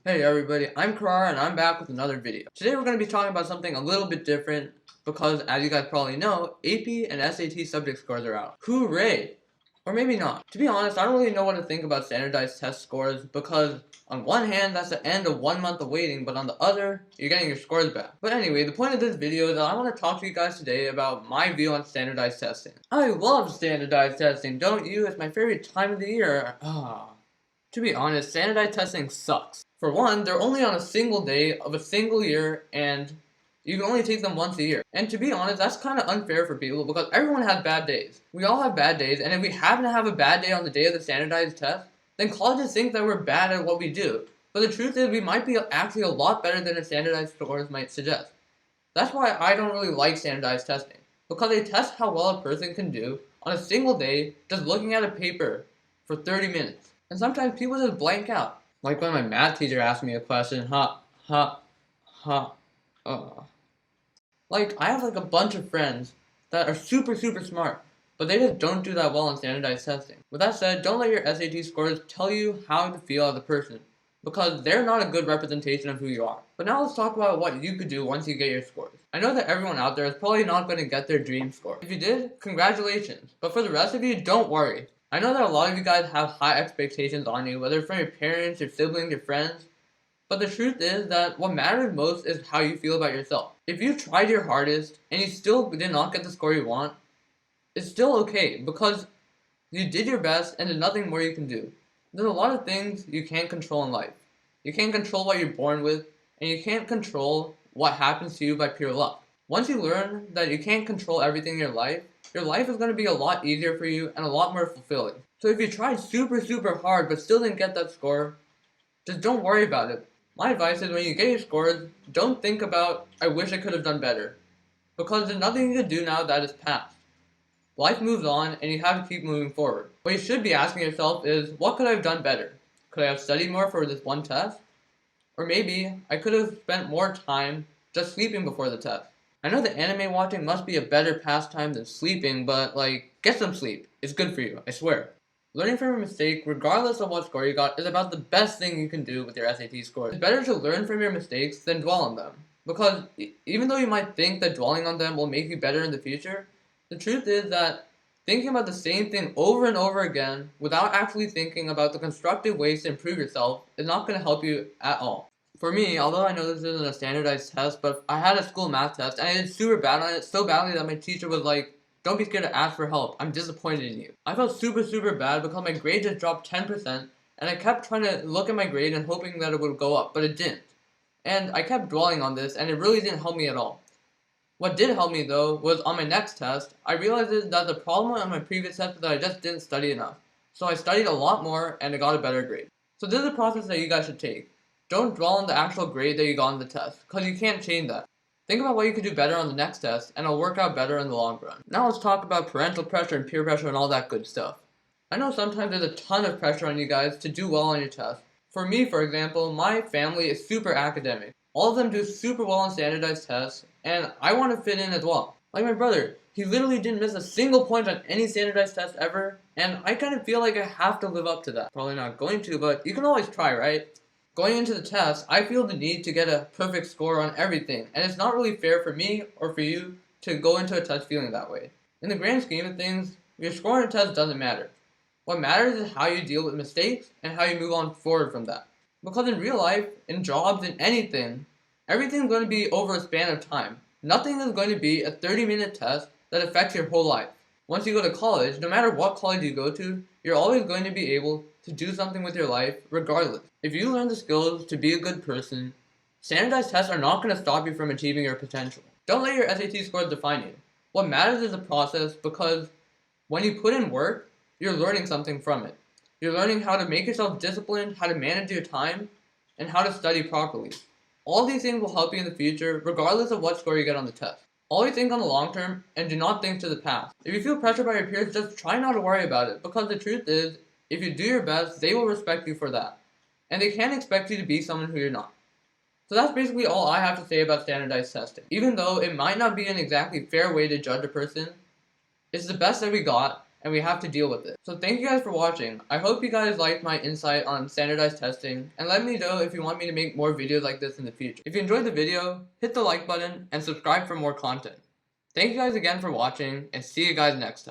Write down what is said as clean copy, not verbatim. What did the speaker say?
Hey everybody, I'm Cararra and I'm back with another video. Today we're going to be talking about something a little bit different because, as you guys probably know, AP and SAT subject scores are out. Hooray! Or maybe not. To be honest, I don't really know what to think about standardized test scores because on one hand, that's the end of 1 month of waiting, but on the other, you're getting your scores back. But anyway, the point of this video is that I want to talk to you guys today about my view on standardized testing. I love standardized testing, don't you? It's my favorite time of the year. To be honest, standardized testing sucks. For one, they're only on a single day of a single year, and you can only take them once a year. And to be honest, that's kind of unfair for people because everyone has bad days. We all have bad days, and if we happen to have a bad day on the day of the standardized test, then colleges think that we're bad at what we do. But the truth is, we might be actually a lot better than the standardized scores might suggest. That's why I don't really like standardized testing, because they test how well a person can do on a single day just looking at a paper for 30 minutes. And sometimes people just blank out. Like when my math teacher asked me a question, uh. Like, I have like a bunch of friends that are super smart, but they just don't do that well in standardized testing. With that said, don't let your SAT scores tell you how to feel as a person, because they're not a good representation of who you are. But now let's talk about what you could do once you get your scores. I know that everyone out there is probably not going to get their dream score. If you did, congratulations. But for the rest of you, don't worry. I know that a lot of you guys have high expectations on you, whether from your parents, your siblings, your friends, but the truth is that what matters most is how you feel about yourself. If you tried your hardest and you still did not get the score you want, it's still okay because you did your best and there's nothing more you can do. There's a lot of things you can't control in life. You can't control what you're born with, and you can't control what happens to you by pure luck. Once you learn that you can't control everything in your life is going to be a lot easier for you and a lot more fulfilling. So if you tried super hard but still didn't get that score, just don't worry about it. My advice is when you get your scores, don't think about, I wish I could have done better. Because there's nothing you can do now that is past. Life moves on and you have to keep moving forward. What you should be asking yourself is, what could I have done better? Could I have studied more for this one test? Or maybe I could have spent more time just sleeping before the test. I know that anime watching must be a better pastime than sleeping, but get some sleep. It's good for you, I swear. Learning from your mistake, regardless of what score you got, is about the best thing you can do with your SAT scores. It's better to learn from your mistakes than dwell on them. Because even though you might think that dwelling on them will make you better in the future, the truth is that thinking about the same thing over and over again without actually thinking about the constructive ways to improve yourself is not going to help you at all. For me, although I know this isn't a standardized test, but I had a school math test and I did super bad on it, so badly that my teacher was like, don't be scared to ask for help. I'm disappointed in you. I felt super bad because my grade just dropped 10% and I kept trying to look at my grade and hoping that it would go up, but it didn't. And I kept dwelling on this and it really didn't help me at all. What did help me though was on my next test, I realized that the problem on my previous test was that I just didn't study enough. So I studied a lot more and I got a better grade. So this is a process that you guys should take. Don't dwell on the actual grade that you got on the test, because you can't change that. Think about what you could do better on the next test, and it'll work out better in the long run. Now let's talk about parental pressure and peer pressure and all that good stuff. I know sometimes there's a ton of pressure on you guys to do well on your test. For me, for example, my family is super academic. All of them do super well on standardized tests, and I want to fit in as well. Like my brother, he literally didn't miss a single point on any standardized test ever, and I kind of feel like I have to live up to that. Probably not going to, but you can always try, right? Going into the test, I feel the need to get a perfect score on everything, and it's not really fair for me or for you to go into a test feeling that way. In the grand scheme of things, your score on a test doesn't matter. What matters is how you deal with mistakes and how you move on forward from that. Because in real life, in jobs, in anything, everything's going to be over a span of time. Nothing is going to be a 30-minute test that affects your whole life. Once you go to college, no matter what college you go to, you're always going to be able to do something with your life regardless. If you learn the skills to be a good person, standardized tests are not going to stop you from achieving your potential. Don't let your SAT scores define you. What matters is the process, because when you put in work, you're learning something from it. You're learning how to make yourself disciplined, how to manage your time, and how to study properly. All these things will help you in the future regardless of what score you get on the test. Always think on the long term and do not think to the past. If you feel pressured by your peers, just try not to worry about it, because the truth is, if you do your best, they will respect you for that. And they can't expect you to be someone who you're not. So that's basically all I have to say about standardized testing. Even though it might not be an exactly fair way to judge a person, it's the best that we got, and we have to deal with it. So thank you guys for watching. I hope you guys liked my insight on standardized testing, and let me know if you want me to make more videos like this in the future. If you enjoyed the video, hit the like button and subscribe for more content. Thank you guys again for watching, and see you guys next time.